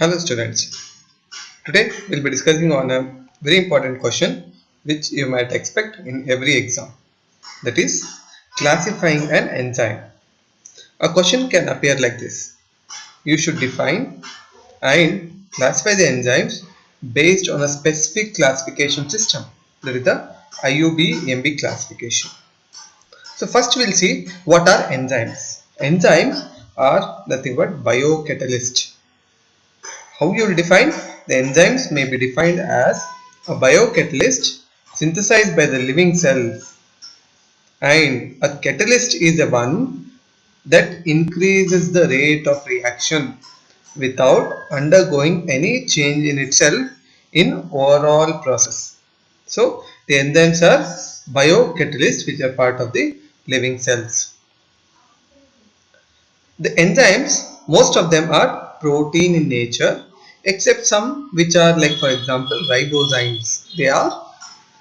Hello students, today we'll be discussing on a very important question which you might expect in every exam, that is classifying an enzyme. A question can appear like this: you should define and classify the enzymes based on a specific classification system, that is the IUB-MB classification. So first we'll see what are enzymes. Enzymes are nothing but biocatalysts. How you will define? The enzymes may be defined as a biocatalyst synthesized by the living cells, and a catalyst is the one that increases the rate of reaction without undergoing any change in itself in overall process. So the enzymes are biocatalysts which are part of the living cells. The enzymes, most of them are protein in nature, except some which are like, for example, ribozymes. They are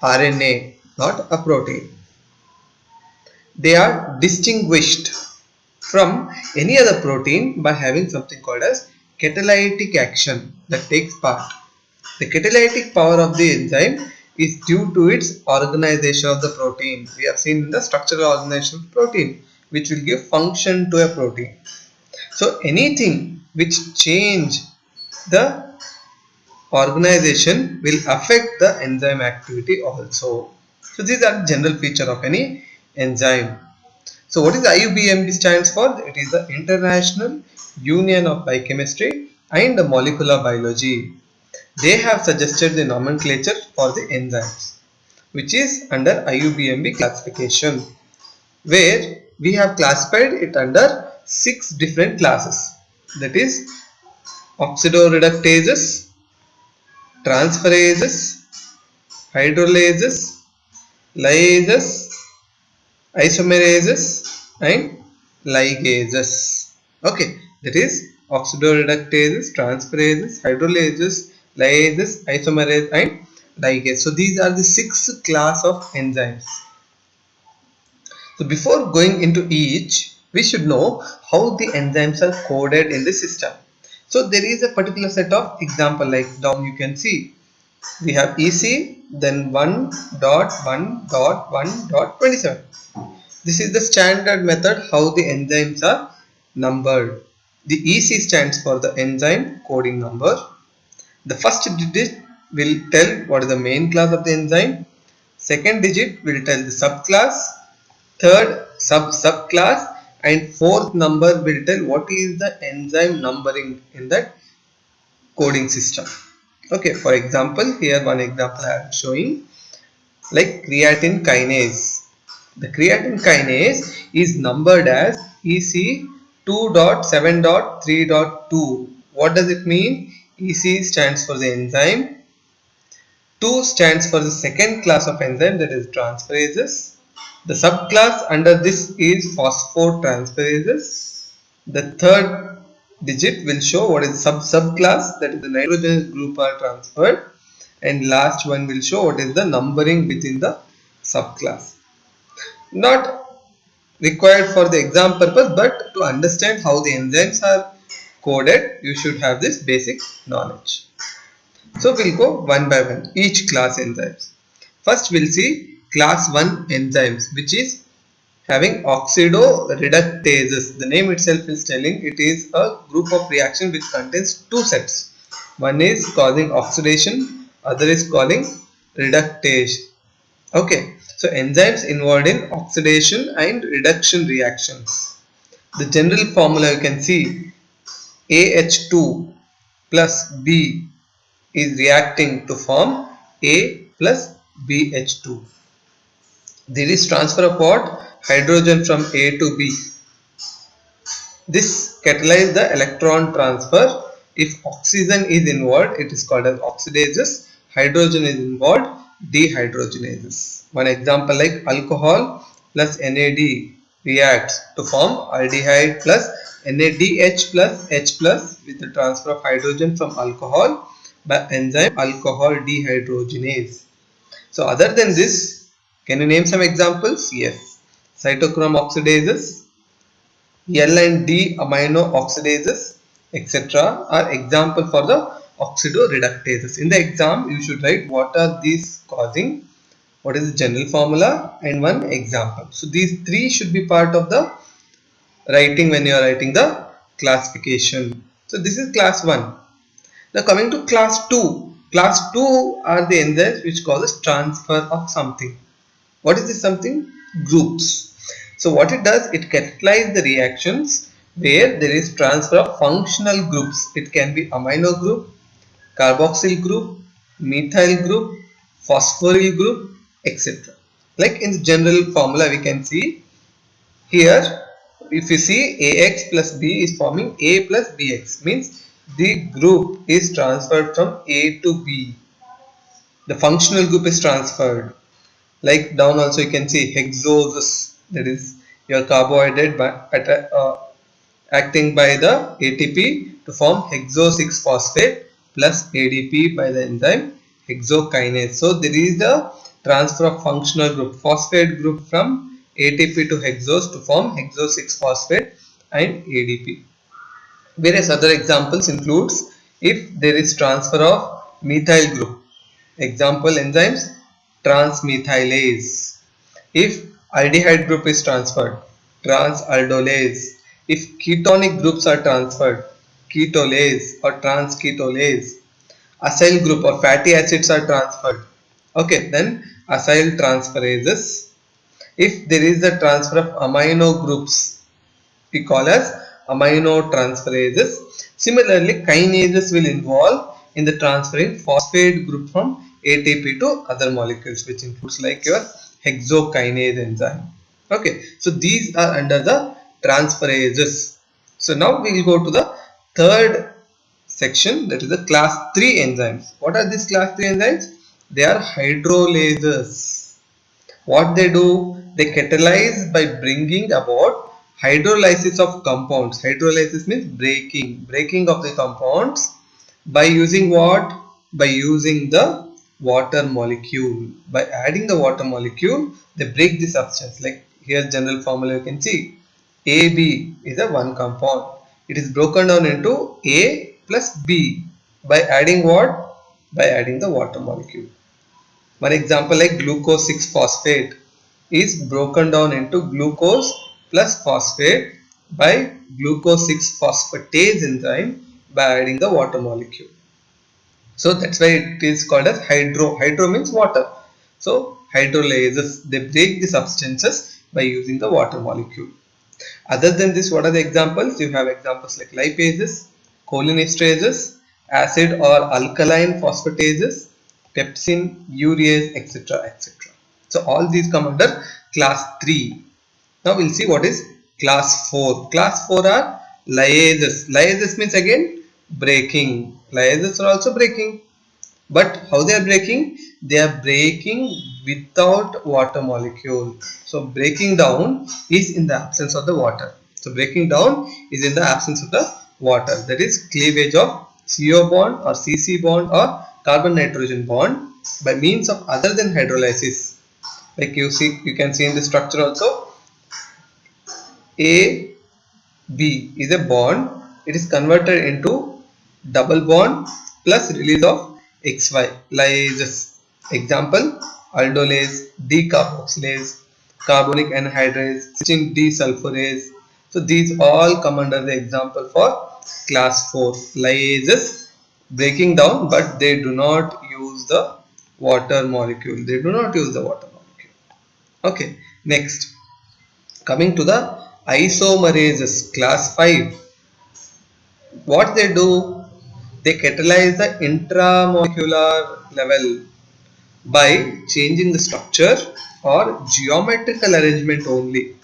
RNA, not a protein. They are distinguished from any other protein by having something called as catalytic action that takes part. The catalytic power of the enzyme is due to its organization of the protein. We have seen in the structural organization of protein, which will give function to a protein. So anything which change the organization will affect the enzyme activity also. So these are the general feature of any enzyme. So what is IUBMB stands for? It is the International Union of Biochemistry and Molecular Biology. They have suggested the nomenclature for the enzymes, which is under IUBMB classification, where we have classified it under 6 different classes, that is oxidoreductases, transferases, hydrolases, lyases, isomerases and ligases. Okay, that is oxidoreductases, transferases, hydrolases, lyases, isomerases and ligase. So these are the 6 class of enzymes. So before going into each, we should know how the enzymes are coded in the system. So there is a particular set of example, like down you can see we have EC, then 1.1.1.27. This is the standard method how the enzymes are numbered. The EC stands for the enzyme coding number. The first digit will tell what is the main class of the enzyme. Second digit will tell the subclass. Third subclass, and fourth number will tell what is the enzyme numbering in that coding system. Okay, for example, here one example I am showing, like creatine kinase. The creatine kinase is numbered as EC 2.7.3.2. What does it mean? EC stands for the enzyme, 2 stands for the second class of enzyme, that is transferases. The subclass under this is phosphotransferases. The third digit will show what is subclass, that is the nitrogenous group are transferred, and last one will show what is the numbering within the subclass. Not required for the exam purpose, but to understand how the enzymes are coded, you should have this basic knowledge. So we'll go one by one, each class enzymes. First we'll see class 1 enzymes, which is having oxidoreductases. The name itself is telling it is a group of reaction which contains 2 sets. One is causing oxidation, other is causing reductation. Okay, so enzymes involved in oxidation and reduction reactions. The general formula you can see, AH2 plus B is reacting to form A plus BH2. There is transfer of what? Hydrogen from A to B. This catalyzes the electron transfer. If oxygen is involved, it is called as oxidases. Hydrogen is involved, dehydrogenases. One example, like alcohol plus NAD reacts to form aldehyde plus NADH plus H plus with the transfer of hydrogen from alcohol by enzyme alcohol dehydrogenase. So other than this, can you name some examples? Yes. Cytochrome oxidases, L and D amino oxidases, etc. are example for the oxidoreductases. In the exam, you should write what are these causing, what is the general formula, and one example. So these three should be part of the writing when you are writing the classification. So this is class 1. Now coming to class 2. Class 2 are the enzymes which causes transfer of something. What is this something? Groups. So what it does, it catalyzes the reactions where there is transfer of functional groups. It can be amino group, carboxyl group, methyl group, phosphoryl group, etc. Like in the general formula we can see here, if you see AX plus B is forming A plus BX, means the group is transferred from A to B. The functional group is transferred. Like down also you can see hexoses, that is your carbohydrate acting by the ATP to form hexo 6 phosphate plus ADP by the enzyme hexokinase. So there is the transfer of functional group phosphate group from ATP to hexose to form hexo 6 phosphate and ADP. Various other examples includes if there is transfer of methyl group. Example enzymes transmethylase. If aldehyde group is transferred, transaldolase. If ketonic groups are transferred, ketolase or transketolase. Acyl group or fatty acids are transferred. Okay, then acyl transferases. If there is a transfer of amino groups, we call as aminotransferases. Similarly, kinases will involve in the transferring phosphate group from ATP to other molecules, which includes like your hexokinase enzyme. Okay, so these are under the transferases. So now we will go to the third section, that is the class 3 enzymes. What are these class 3 enzymes? They are hydrolases. What they do, they catalyze by bringing about hydrolysis of compounds. Hydrolysis means breaking of the compounds by using what? By using the water molecule. By adding the water molecule, they break the substance. Like here general formula you can see AB is a one compound. It is broken down into A plus B by adding what? By adding the water molecule. One example like glucose 6 phosphate is broken down into glucose plus phosphate by glucose 6 phosphatase enzyme by adding the water molecule. So that's why it is called as hydro. Hydro means water. So hydrolases, they break the substances by using the water molecule. Other than this, what are the examples? You have examples like lipases, cholinesterases, acid or alkaline phosphatases, pepsin, urease, etc. etc. So all these come under class 3. Now we'll see what is class 4. Class 4 are lyases. Lyases means again breaking. Lyases are also breaking. But how they are breaking? They are breaking without water molecule. So breaking down is in the absence of the water. So breaking down is in the absence of the water. That is cleavage of CO bond or CC bond or carbon nitrogen bond by means of other than hydrolysis. Like you can see in the structure also, A B is a bond. It is converted into double bond plus release of XY lyases. Example aldolase, decarboxylase, carbonic anhydrase, cysteine desulforase. So these all come under the example for class 4 lyases, breaking down, but they do not use the water molecule. They do not use the water molecule. Okay, next coming to the isomerases class 5. What they do, they catalyze the intramolecular level by changing the structure or geometrical arrangement only.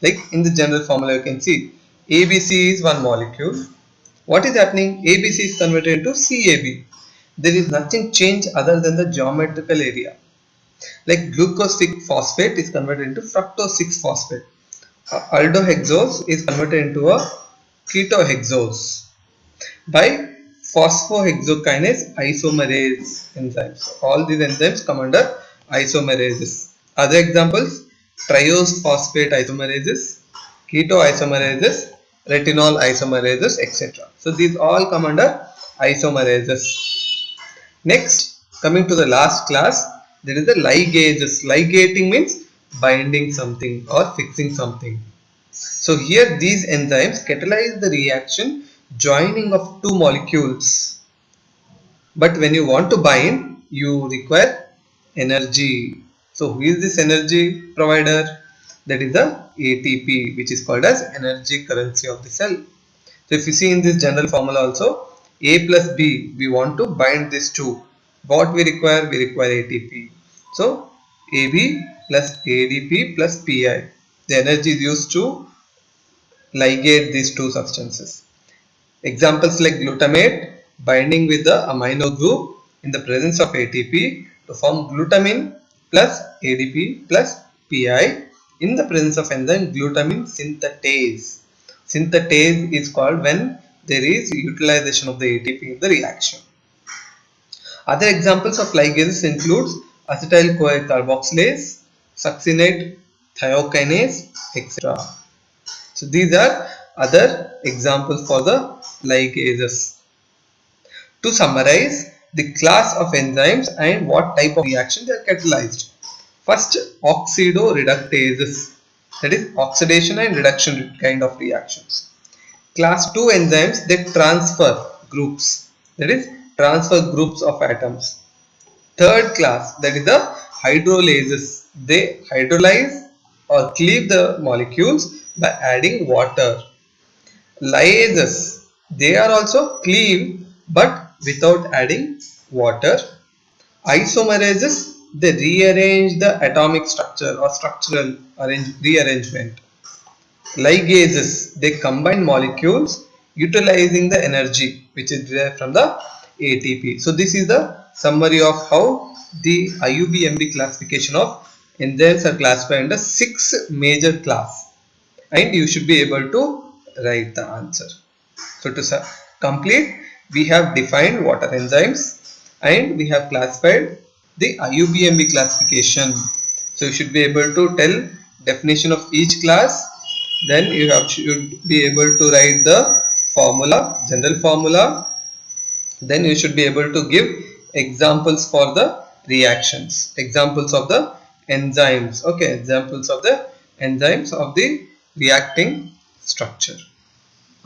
Like in the general formula you can see ABC is one molecule. What is happening? ABC is converted into CAB. There is nothing changed other than the geometrical area. Like glucose 6 phosphate is converted into fructose 6 phosphate. Aldohexose is converted into a ketohexose by phosphohexokinase isomerase enzymes. All these enzymes come under isomerases. Other examples triose phosphate isomerases, ketoisomerases, retinol isomerases, etc. So these all come under isomerases. Next, coming to the last class, there is the ligases. Ligating means binding something or fixing something. So here these enzymes catalyze the reaction joining of two molecules. But when you want to bind, you require energy. So who is this energy provider? That is the ATP, which is called as energy currency of the cell. So if you see in this general formula also, A plus B, we want to bind these two. What we require? We require ATP. So AB plus ADP plus PI. The energy is used to ligate these two substances. Examples like glutamate binding with the amino group in the presence of ATP to form glutamine plus ADP plus PI in the presence of enzyme glutamine synthetase. Synthetase is called when there is utilization of the ATP in the reaction. Other examples of ligases includes acetyl-CoA carboxylase, succinate thiokinase, etc. So these are other examples for the ligases. To summarize the class of enzymes and what type of reaction they are catalyzed. First, oxidoreductases, that is oxidation and reduction kind of reactions. Class 2 enzymes, they transfer groups, that is transfer groups of atoms. Third class, that is the hydrolases, they hydrolyze or cleave the molecules by adding water. Liases, they are also cleaved but without adding water. Isomerases, they rearrange the atomic structure or structural rearrangement. Ligases, they combine molecules utilizing the energy which is derived from the ATP. So this is the summary of how the IUPAC classification of enzymes are classified under 6 major class, and you should be able to write the answer. So to complete, we have defined what are enzymes and we have classified the IUPAC classification. So you should be able to tell definition of each class. Then you should be able to write the formula, general formula. Then you should be able to give examples for the reactions, examples of the enzymes. Okay, examples of the enzymes of the reacting structure.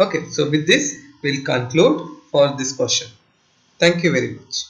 Okay, so with this we'll conclude for this question. Thank you very much.